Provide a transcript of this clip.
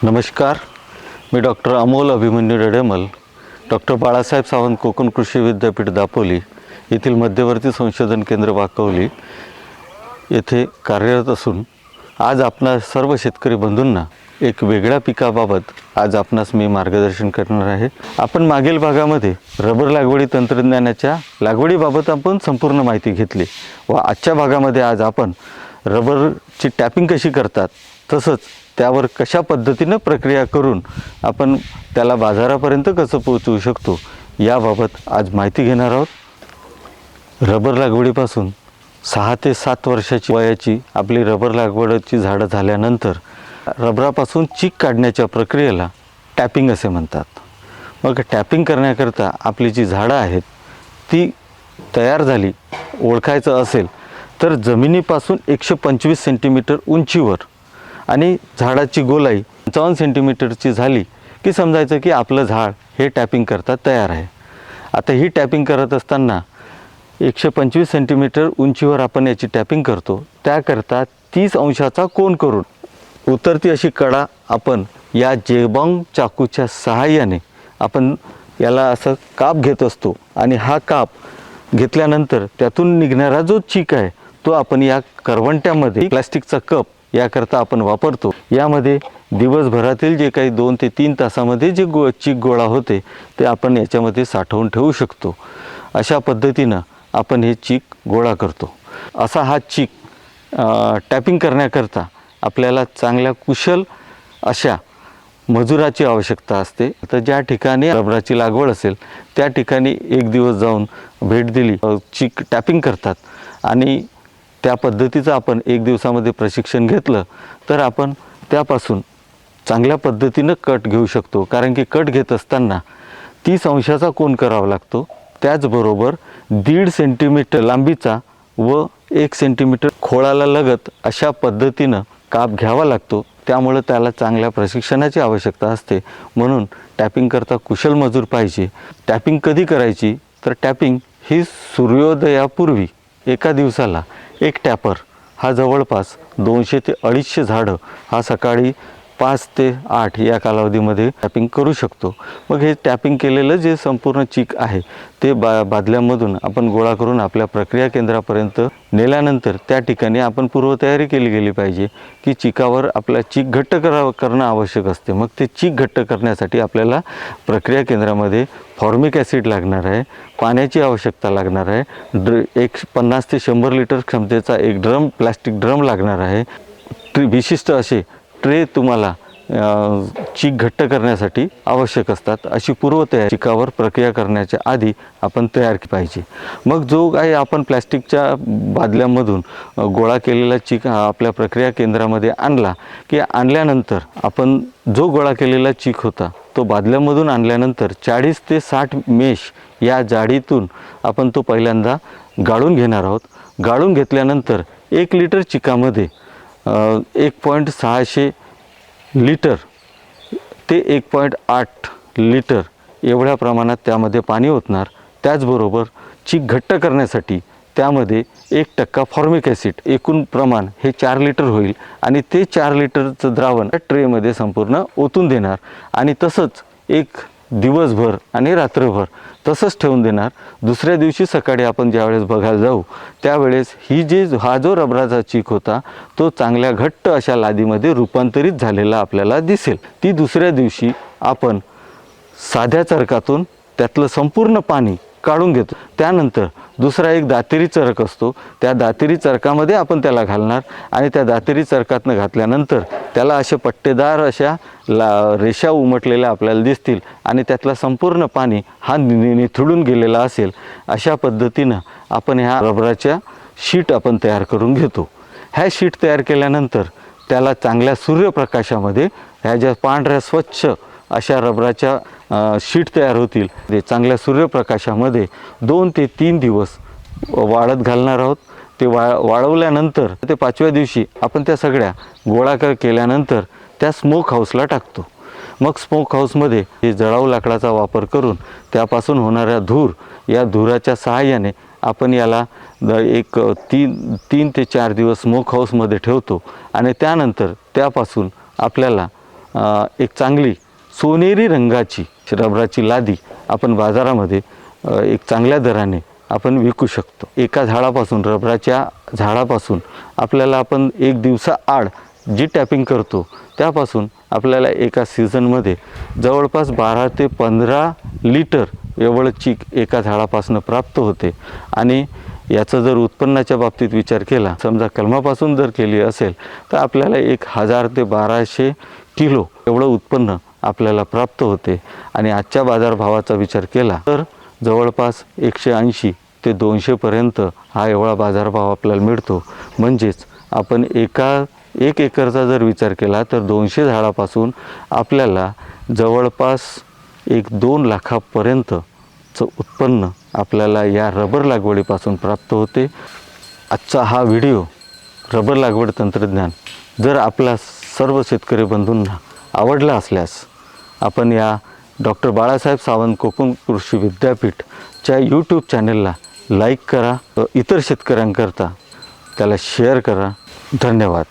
नमस्कार, मी doctor Amol Abhimanyu रेडेमल, doctor Balasaheb Sawant Konkan कृषी विद्यापीठ दापोली येथील मध्यवर्ती संशोधन केंद्र वाकवली येथे कार्यरत असून आज आपणा सर्व शेतकरी बंधूंना एक वेगळ्या पिकाबाबत आज आपणास मी मार्गदर्शन करणार आहे। आपण मागील भागामध्ये रबर लागवडी तंत्रज्ञानाच्या लागवडीबाबत आपण संपूर्ण माहिती घेतली व आजच्या भागामध्ये आज आपण रबरची टॅपिंग कशी करतात तसंच त्यावर कशा पद्धतीने प्रक्रिया करून आपण त्याला बाजारापर्यंत कसं पोहोचवू शकतो याबाबत आज माहिती घेणार आहोत। रबर लागवडीपासून 6 ते 7 वर्षाची वयाची आपली रबर लागवडीची झाडं झाल्यानंतर रबरापासून चीक काढण्याच्या प्रक्रियेला टॅपिंग असे म्हणतात। मग टॅपिंग करण्याकरता आपली जी झाडं आहेत ती तयार झाली ओळखायचं असेल तर जमिनीपासून 125 सेंटीमीटर उंचीवर आणि झाडाची गोलाई 55 सेंटीमीटरची झाली की समजायचं की आपलं झाड हे टॅपिंग करता तयार आहे। आता ही टॅपिंग करत असताना 125 सेंटीमीटर उंचीवर आपण याची टॅपिंग करतो, त्याकरता 30 अंशाचा कोन करून उतरती अशी कडा आपण या जेबॉन्ग चाकूच्या सहाय्याने आपण याला असं काप घेत असतो आणि हा काप घेतल्यानंतर त्यातून निघणारा जो चीक आहे तो आपण या करवंट्यामध्ये प्लास्टिकचा कप याकरता आपण वापरतो। यामध्ये दिवसभरातील जे काही 2 ते 3 तासामध्ये जे चीक गोळा होते ते आपण याच्यामध्ये साठवून ठेवू शकतो। अशा पद्धतीनं आपण हे चीक गोळा करतो। असा हा चीक टॅपिंग करण्याकरता आपल्याला चांगल्या कुशल अशा मजुराची आवश्यकता असते। तर ज्या ठिकाणी रबराची लागवड असेल त्या ठिकाणी एक दिवस जाऊन भेट दिली, चीक टॅपिंग करतात आणि त्या पद्धतीचं आपण एक दिवसामध्ये प्रशिक्षण घेतलं तर आपण त्यापासून चांगल्या पद्धतीनं कट घेऊ शकतो। कारण की कट घेत असताना 30 अंशाचा कोन करावा लागतो, त्याचबरोबर 1.5 सेंटीमीटर लांबीचा व 1 सेंटीमीटर खोळाला लगत अशा पद्धतीनं काप घ्यावा लागतो। त्यामुळे त्याला चांगल्या प्रशिक्षणाची आवश्यकता असते, म्हणून टॅपिंग करता कुशल मजूर पाहिजे। टॅपिंग कधी करायची तर टॅपिंग ही सूर्योदयापूर्वी एका दिवसाला एक टॅपर हा जवळपास 200 ते 250 झाडं हा सकाळी 5 ते 8 या कालावधीमध्ये टॅपिंग करू शकतो। मग हे टॅपिंग केलेलं जे संपूर्ण चीक आहे ते बादल्यामधून आपण गोळा करून आपल्या प्रक्रिया केंद्रापर्यंत नेल्यानंतर त्या ठिकाणी आपण पूर्वतयारी केली गेली पाहिजे की चिकावर आपल्या चीक घट्ट करणं आवश्यक असते। मग ते चीक घट्ट करण्यासाठी आपल्याला प्रक्रिया केंद्रामध्ये फॉर्मिक ॲसिड लागणार आहे, पाण्याची आवश्यकता लागणार आहे, 50 ते 100 लिटर क्षमतेचा एक ड्रम प्लास्टिक ड्रम लागणार आहे, विशिष्ट असे ट्रे तुम्हाला चीक घट्ट करण्यासाठी आवश्यक असतात। अशी पूर्वतयारी चिकावर प्रक्रिया करण्याच्या आधी आपण तयार केली पाहिजे। मग जो काही आपण प्लॅस्टिकच्या बादल्यामधून गोळा केलेला चीक आपल्या प्रक्रिया केंद्रामध्ये आणला की आणल्यानंतर आपण जो गोळा केलेला चीक होता तो बादल्यामधून आणल्यानंतर 40 ते 60 मेश या जाडीतून आपण तो पहिल्यांदा गाळून घेणार आहोत। गाळून घेतल्यानंतर 1 लिटर चिकामध्ये 1.6 लिटर ते 1.8 लिटर एवढ्या प्रमाणात त्यामध्ये पाणी ओतणार। त्याचबरोबर चीक घट्ट करण्यासाठी त्यामध्ये 1% फॉर्मिक ॲसिड, एकूण प्रमाण हे 4 लिटर होईल आणि ते 4 लिटरचं द्रावण ट्रेमध्ये संपूर्ण ओतून देणार आणि तसंच एक दिवसभर आणि रात्रभर तसंच ठेवून देणार। दुसऱ्या दिवशी सकाळी आपण ज्यावेळेस बघायला जाऊ त्यावेळेस हा जो रबराचा चीक होता तो चांगल्या घट्ट अशा लादीमध्ये रूपांतरित झालेला आपल्याला दिसेल। ती दुसऱ्या दिवशी आपण साध्या चरकातून त्यातलं संपूर्ण पाणी काढून घेतो। त्यानंतर दुसरा एक दातेरी चरक असतो, त्या दातेरी चरकामध्ये आपण त्याला घालणार आणि त्या दातेरी चरकातनं घातल्यानंतर त्याला असे पट्टेदार अशा रेषा उमटलेल्या आपल्याला दिसतील आणि त्यातलं संपूर्ण पाणी हा निथळून गेलेला असेल। अशा पद्धतीनं आपण ह्या रबराच्या शीट आपण तयार करून घेतो। ह्या शीट तयार केल्यानंतर त्याला चांगल्या सूर्यप्रकाशामध्ये ह्या ज्या पांढऱ्या स्वच्छ अशा रबराच्या शीट तयार होतील ते चांगल्या सूर्यप्रकाशामध्ये 2 ते 3 दिवस वाळत घालणार आहोत। ते वाळवल्यानंतर ते 5व्या दिवशी आपण त्या सगळ्या गोळा केल्यानंतर त्या स्मोक हाऊसला टाकतो। मग स्मोक हाऊसमध्ये हे जळाऊ लाकडाचा वापर करून त्यापासून होणाऱ्या धूर या धुराच्या सहाय्याने आपण याला एक 3 ते 4 दिवस स्मोक हाऊसमध्ये ठेवतो आणि त्यानंतर त्यापासून आपल्याला एक चांगली सोनेरी रंगाची रबराची लादी आपण बाजारामध्ये एक चांगल्या दराने आपण विकू शकतो. एका झाडापासून रबराच्या झाडापासून आपल्याला आपण एक दिवसाआड जी टॅपिंग करतो त्यापासून आपल्याला एका सीझनमध्ये जवळपास 12 ते 15 लिटर एवढं चीक एका झाडापासून प्राप्त होते. आणि याचं जर उत्पन्नाच्या बाबतीत विचार केला, समजा कलमापासून जर केली असेल तर आपल्याला 1000 ते 1200 किलो एवढं उत्पन्न आपल्याला प्राप्त होते. आणि आजच्या बाजारभावाचा विचार केला तर जवळपास 180 ते 200पर्यंत हा एवढा बाजारभाव आपल्याला मिळतो. म्हणजेच आपण एक एकरचा जर विचार केला तर 200 झाडापासून आपल्याला जवळपास 1-2 लाखापर्यंतचं उत्पन्न आपल्याला या रबर लागवडीपासून प्राप्त होते. आजचा हा व्हिडिओ रबर लागवड तंत्रज्ञान जर आपल्या सर्व शेतकरी बंधूंना आवडला असल्यास आपण या डॉक्टर बाळासाहेब सावंत कोकण कृषी विद्यापीठच्या यूट्यूब चॅनलला लाईक करा, इतर शेतकऱ्यांकरता त्याला शेअर करा. धन्यवाद.